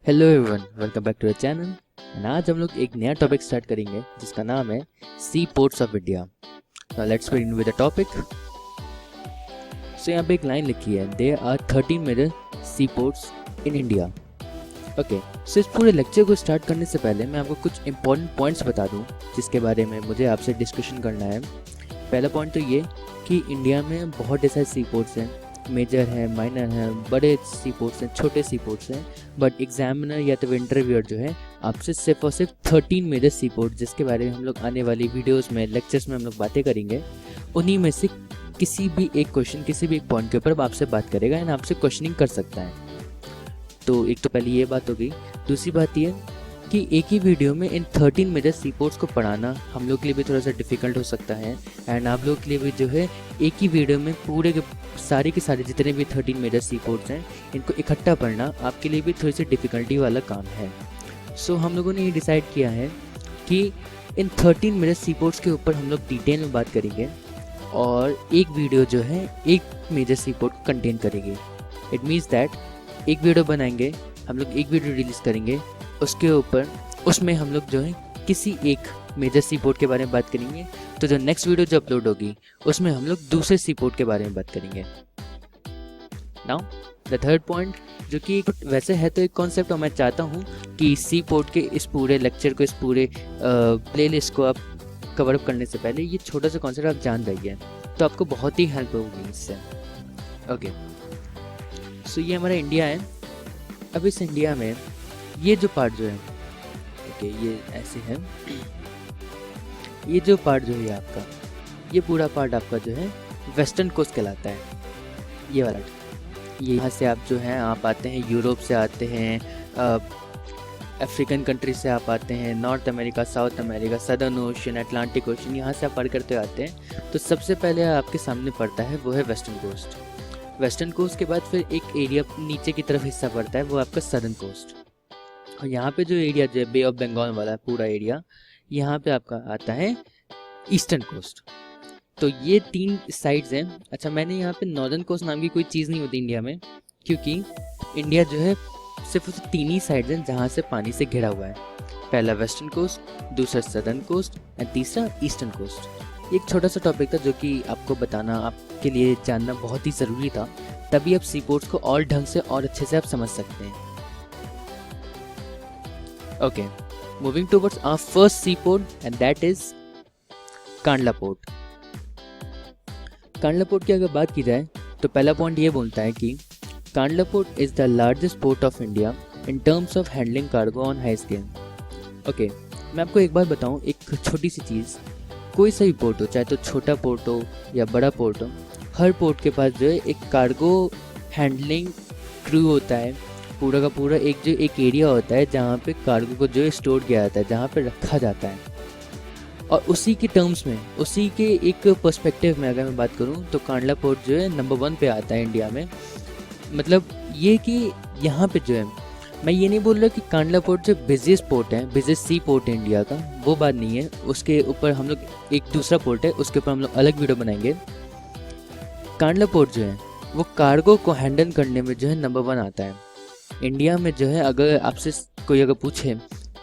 Hello everyone, welcome back to the channel. And आज हम लोग एक नया टॉपिक स्टार्ट करेंगे जिसका नाम है sea ports of India. Now let's begin with the topic. So यहाँ पे एक लाइन लिखी है, there are 13 major sea ports in India. Okay, so इस पूरे लेक्चर को स्टार्ट करने से पहले मैं आपको कुछ इंपॉर्टेंट पॉइंट्स बता दूँ जिसके बारे में मुझे आपसे डिस्कशन करना है। पहला पॉइंट तो ये कि इंडिया में बहुत सारे सी पोर्ट्स हैं, मेजर है, माइनर है, बड़े सी पोर्ट्स हैं, छोटे सी पोर्ट्स हैं। बट एग्जामिनर या तो इंटरव्यूअर जो है आपसे सिर्फ और सिर्फ 13 मेजर सी पोर्ट, जिसके बारे में हम लोग आने वाली वीडियोस में, लेक्चर्स में हम लोग बातें करेंगे, उन्हीं में से किसी भी एक क्वेश्चन, किसी भी एक पॉइंट के ऊपर आपसे बात करेगा एंड आपसे क्वेश्चनिंग कर सकता है। तो एक तो पहले ये बात हो गई। दूसरी बात ये कि एक ही वीडियो में इन 13 मेजर सी पोर्ट्स को पढ़ाना हम लोग के लिए भी थोड़ा सा डिफ़िकल्ट हो सकता है। एंड आप लोग के लिए भी जो है एक ही वीडियो में पूरे के सारे जितने भी 13 मेजर सी पोर्ट्स हैं इनको इकट्ठा पढ़ना आपके लिए भी थोड़ी सी डिफ़िकल्टी वाला काम है। सो हम लोगों ने ये डिसाइड किया है कि इन 13 मेजर सी पोर्ट्स के ऊपर हम लोग डिटेल में बात करेंगे और एक वीडियो जो है एक मेजर सी पोर्ट को कंटेन करेगी। इट मीन्स दैट एक वीडियो बनाएंगे हम लोग, एक वीडियो रिलीज़ करेंगे, उसके ऊपर उसमें हम लोग जो है किसी एक मेजर सी पोर्ट के बारे में बात करेंगे। तो जो नेक्स्ट वीडियो जो अपलोड होगी उसमें हम लोग दूसरे सी पोर्ट के बारे में बात करेंगे। नाउ द थर्ड पॉइंट, जो कि वैसे है तो एक कॉन्सेप्ट, और मैं चाहता हूँ कि सी पोर्ट के इस पूरे लेक्चर को, इस पूरे प्लेलिस्ट को आप कवर अप करने से पहले ये छोटा सा कॉन्सेप्ट आप जान जाइए तो आपको बहुत ही हेल्प होगी इससे। ओके, सो ये हमारा इंडिया है। अब इस इंडिया में ये जो पार्ट जो है, ओके, ये ऐसे है, ये जो पार्ट जो है आपका, ये पूरा पार्ट आपका जो है वेस्टर्न कोस्ट कहलाता है। ये वाला ये यहाँ से आप जो हैं आप आते हैं, यूरोप से आते हैं, अफ्रीकन कंट्री से आप आते हैं, north America, south America, southern ocean, Atlantic ocean, यहाँ से आप पार करते आते हैं। तो सबसे पहले आपके सामने पड़ता है वो है वेस्टर्न कोस्ट। वेस्टर्न कोस्ट के बाद फिर एक एरिया नीचे की तरफ हिस्सा पड़ता है, वो आपका सदर्न कोस्ट। और यहाँ पे जो एरिया जो है बे ऑफ बंगाल वाला पूरा एरिया, यहाँ पे आपका आता है ईस्टर्न कोस्ट। तो ये तीन साइड्स हैं। अच्छा, मैंने यहाँ पे नॉर्दर्न कोस्ट नाम की कोई चीज़ नहीं होती इंडिया में, क्योंकि इंडिया जो है सिर्फ तीन ही साइड्स हैं जहाँ से पानी से घिरा हुआ है। पहला वेस्टर्न कोस्ट, दूसरा सदर्न कोस्ट एंड तीसरा ईस्टर्न कोस्ट। एक छोटा सा टॉपिक था जो कि आपको बताना, आपके लिए जानना बहुत ही ज़रूरी था, तभी आप सी पोर्ट्स को और ढंग से और अच्छे से आप समझ सकते हैं। Okay, moving towards our first seaport and that is Kandla port. Kandla port की अगर बात की जाए तो पहला पॉइंट ये बोलता है कि Kandla port is the largest port of India in terms of handling cargo on high scale. Okay, मैं आपको एक बात बताऊं, एक छोटी सी चीज़, कोई सा भी पोर्ट हो, चाहे तो छोटा पोर्ट हो या बड़ा पोर्ट हो, हर पोर्ट के पास जो है एक कार्गो हैंडलिंग क्रू होता है। पूरा का पूरा एक एरिया होता है जहाँ पे कार्गो को जो है स्टोर किया जाता है, जहाँ पे रखा जाता है। और उसी के टर्म्स में, उसी के एक पर्सपेक्टिव में अगर मैं बात करूँ तो कांडला पोर्ट जो है नंबर 1 पे आता है इंडिया में। मतलब ये कि यहाँ पे जो है, मैं ये नहीं बोल रहा कि कांडला पोर्ट जो बिजिएस्ट पोर्ट है, बिजिएस्ट सी पोर्ट है इंडिया का, वो बात नहीं है। उसके ऊपर हम लोग एक दूसरा पोर्ट है, उसके ऊपर हम लोग अलग वीडियो बनाएंगे। कांडला पोर्ट जो है वो कार्गो को हैंडल करने में जो है नंबर 1 आता है इंडिया में। जो है अगर आपसे कोई अगर पूछे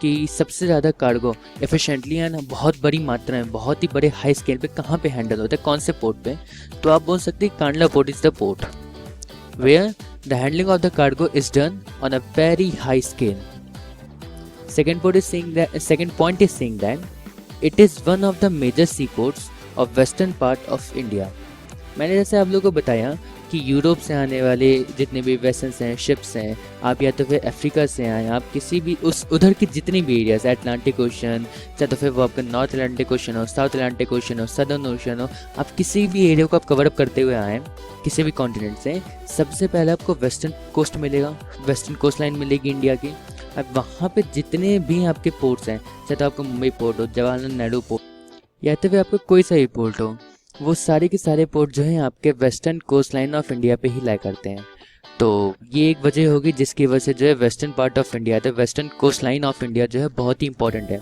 कि सबसे ज़्यादा कार्गो एफिशिएंटली है ना, बहुत बड़ी मात्रा में, बहुत ही बड़े हाई स्केल पे कहाँ पे हैंडल होता है, कौन से पोर्ट पे, तो आप बोल सकते हैं Kandla port is the port where the handling of the cargo is done on a very high scale. Second point is saying that it is one of the major sea ports of western part of India. मैंने जैसे आप लोगों को बताया कि Europe से आने वाले जितने भी वेसल्स हैं, शिप्स हैं, आप या तो फिर अफ्रीका से आए, आप किसी भी उस उधर के जितने भी एरियाज, अटलांटिक ओशन, चाहे तो फिर वो आपका नॉर्थ अटलांटिक ओशन हो, साउथ अटलांटिक ओशन हो, सदर्न ओशन हो, आप किसी भी एरिया को आप कवर अप करते हुए आएँ किसी भी कॉन्टिनेंट से, सबसे पहले आपको वेस्टर्न कोस्ट मिलेगा, वेस्टर्न कोस्ट लाइन मिलेगी इंडिया की। अब वहाँ पर जितने भी आपके पोर्ट्स हैं, चाहे तो आपका मुंबई पोर्ट हो, जवाहरलाल नेहरू पोर्ट, या तो फिर आपका कोई सा भी पोर्ट हो, वो सारे के सारे पोर्ट जो हैं आपके western coast line of India पे ही लाई करते हैं। तो ये एक वजह होगी जिसकी वजह से जो है वेस्टर्न पार्ट ऑफ इंडिया, तो western coast line of India जो है बहुत ही इंपॉर्टेंट है।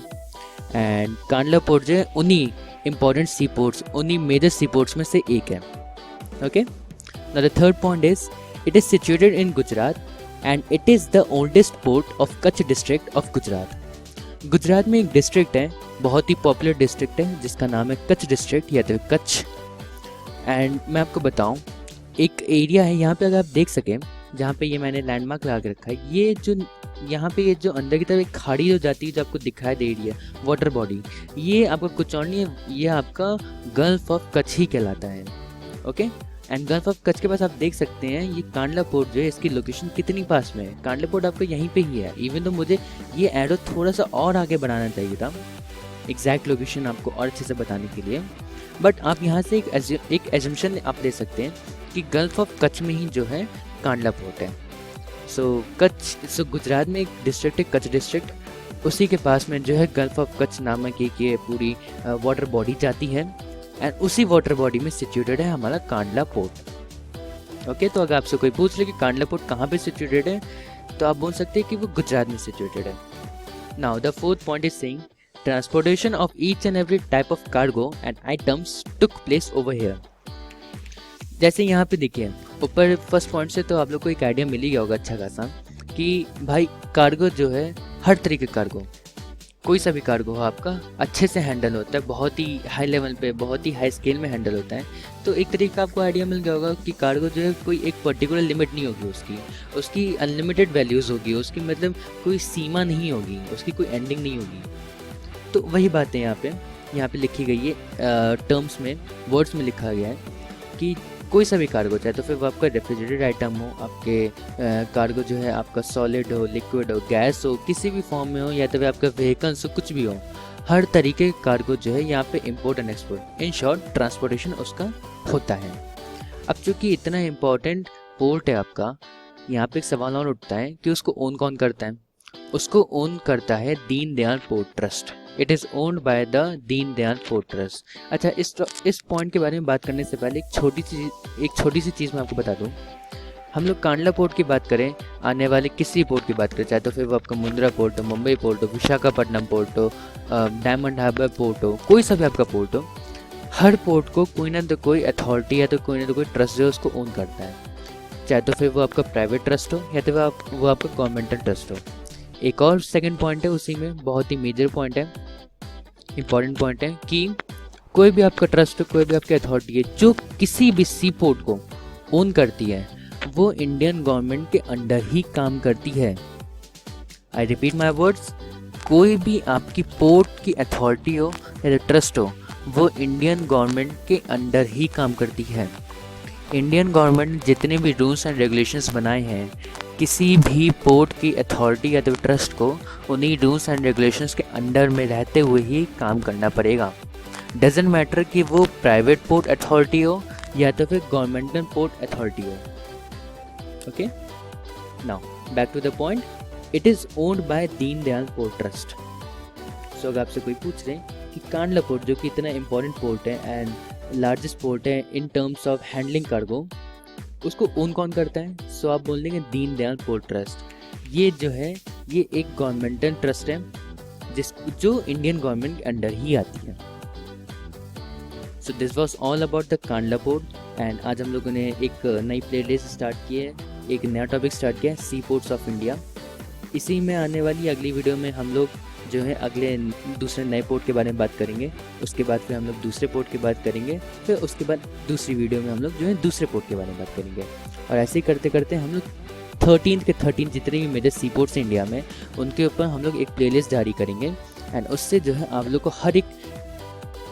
एंड कांडला पोर्ट जो है उन्हीं इंपॉर्टेंट सी पोर्ट्स, उन्हीं मेजर सी पोर्ट्स में से एक है। Okay, now the third point is it is situated in Gujarat and it is the oldest port of Kutch district of Gujarat. Gujarat में एक डिस्ट्रिक्ट है, बहुत ही पॉपुलर डिस्ट्रिक्ट है, जिसका नाम है कच्छ डिस्ट्रिक्ट या तो कच्छ। एंड मैं आपको बताऊं, एक एरिया है यहाँ पे, अगर आप देख सकें, जहाँ पे ये मैंने लैंडमार्क लगा के रखा है, ये जो यहाँ पे ये जो अंदर की तरफ एक खाड़ी जो जाती है, जो आपको दिखाई दे रही है वाटर बॉडी, ये आपका कुछ और नहीं है, ये आपका गल्फ ऑफ कच्छ ही कहलाता है। Okay, and gulf of Kutch के पास आप देख सकते हैं ये कांडला पोर्ट जो है, इसकी लोकेशन कितनी पास में है। कांडला पोर्ट आपको यहीं पे ही है, इवन तो मुझे ये एरो थोड़ा सा और आगे बढ़ाना चाहिए था एग्जैक्ट लोकेशन आपको और अच्छे से बताने के लिए, बट आप यहाँ से एक एजम्पशन आप ले सकते हैं कि गल्फ ऑफ कच्छ में ही जो है कांडला पोर्ट है। सो गुजरात में एक डिस्ट्रिक्ट है कच्छ डिस्ट्रिक्ट, उसी के पास में जो है गल्फ ऑफ कच्छ नामक एक ये पूरी वाटर बॉडी जाती है, एंड उसी वाटर बॉडी में सिचुएटेड है हमारा कांडला पोर्ट। ओके, तो अगर आपसे कोई पूछ ले कि कांडला पोर्ट कहाँ पे सिचुएटेड है, तो आप बोल सकते हैं कि वो गुजरात में सिचुएटेड है। Now the fourth point is saying transportation of each and every type of cargo and items took place over here. जैसे यहाँ पे देखिए ऊपर फर्स्ट पॉइंट से तो आप लोग को एक आइडिया मिल ही गया होगा अच्छा खासा कि भाई कार्गो जो है, हर तरीके का कार्गो, कोई सा भी कार्गो हो आपका अच्छे से हैंडल होता है, बहुत ही हाई लेवल पे, बहुत ही हाई स्केल में हैंडल होता है। तो एक तरीके का आपको आइडिया मिल गया होगा कि कार्गो जो है कोई एक पर्टिकुलर लिमिट नहीं होगी उसकी अनलिमिटेड वैल्यूज़ होगी, उसकी मतलब कोई सीमा नहीं होगी, उसकी कोई एंडिंग नहीं होगी। तो वही बात है यहाँ पे लिखी गई है, टर्म्स में, वर्ड्स में लिखा गया है कि कोई सा भी कार्गो, चाहे तो फिर वो आपका रेफ्रिजरेटेड आइटम हो, आपके कार्गो जो है आपका सॉलिड हो, लिक्विड हो, गैस हो, किसी भी फॉर्म में हो, या तो फिर आपका व्हीकल्स हो, कुछ भी हो, हर तरीके के कार्गो जो है यहाँ पे import and export, in short transportation उसका होता है। अब चूँकि इतना इम्पोर्टेंट पोर्ट है आपका, यहाँ पे एक सवाल और उठता है कि उसको ओन कौन करता है। उसको ओन करता है दीन Dayal port trust. It is owned by the Deen Dayal port trust. अच्छा, इस पॉइंट के बारे में बात करने से पहले एक छोटी सी चीज़ मैं आपको बता दूं। हम लोग कांडला पोर्ट की बात करें, आने वाले किसी पोर्ट की बात करें, चाहे तो फिर वो आपका मुंद्रा पोर्ट हो, मुंबई पोर्ट हो, विशाखापट्टनम पोर्ट हो, डायमंड हार्बर पोर्ट हो, कोई सा भी आपका पोर्ट हो, हर पोर्ट को कोई ना तो कोई अथॉरिटी या तो कोई ना तो कोई ट्रस्ट जो है उसको ओन करता है, चाहे तो फिर वो आपका प्राइवेट ट्रस्ट हो या तो वो आपका गवर्नमेंटल ट्रस्ट हो। एक और सेकंड पॉइंट है उसी में, बहुत ही मेजर पॉइंट है, इंपॉर्टेंट पॉइंट है कि कोई भी आपका ट्रस्ट, कोई भी आपकी अथॉरिटी है जो किसी भी सी पोर्ट को ओन करती है, वो इंडियन गवर्नमेंट के अंडर ही काम करती है। आई रिपीट माई वर्ड्स, कोई भी आपकी पोर्ट की अथॉरिटी हो या ट्रस्ट हो, वो इंडियन गवर्नमेंट के अंडर ही काम करती है। इंडियन गवर्नमेंट ने जितने भी रूल्स एंड रेगुलेशंस बनाए हैं, किसी भी पोर्ट की अथॉरिटी या तो ट्रस्ट को उन्हीं रूल्स एंड रेगुलेशंस के अंडर में रहते हुए ही काम करना पड़ेगा। डजेंट मैटर कि वो प्राइवेट पोर्ट अथॉरिटी हो या तो फिर गवर्नमेंटल पोर्ट अथॉरिटी हो। Okay, now back to the point, it is owned by Deen Dayal port trust. सो अगर आपसे कोई पूछ रहे कि कांडला पोर्ट जो कि इतना इंपॉर्टेंट पोर्ट है एंड लार्जेस्ट पोर्ट है in terms of handling cargo, उसको ओन कौन करता है, सो आप बोल देंगे दीन दयाल पोर्ट ट्रस्ट। ये जो है ये एक गवर्नमेंटल ट्रस्ट है जो इंडियन गवर्नमेंट के अंडर ही आती है। So this was all about the Kandla port and आज हम लोगों ने एक नई प्लेलिस्ट स्टार्ट की है, एक नया टॉपिक स्टार्ट किया है, सी पोर्ट्स ऑफ इंडिया। इसी में आने वाली अगली वीडियो में हम लोग जो है अगले दूसरे नए पोर्ट के बारे में बात करेंगे, उसके बाद फिर हम लोग दूसरे पोर्ट की बात करेंगे, फिर उसके बाद दूसरी वीडियो में हम लोग जो है दूसरे पोर्ट के बारे में बात करेंगे। और ऐसे ही करते करते हम लोग 13 के 13 जितने भी मेजर सी पोर्ट्स इंडिया में, उनके ऊपर हम लोग एक प्लेलिस्ट जारी करेंगे एंड उससे जो है आप लोग को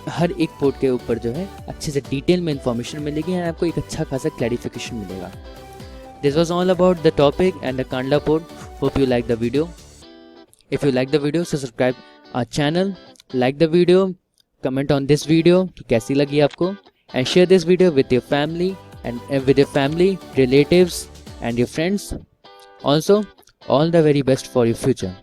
हर एक पोर्ट के ऊपर जो है अच्छे से डिटेल में इंफॉर्मेशन मिलेगी एंड आपको एक अच्छा खासा क्लैरिफिकेशन मिलेगा। This was all about the topic and the Kandla port. Hope you like the video. If you like the video, so subscribe our channel, like the video, comment on this video कि कैसी लगी आपको, and share this video with your family relatives and your friends. Also, all the very best for your future.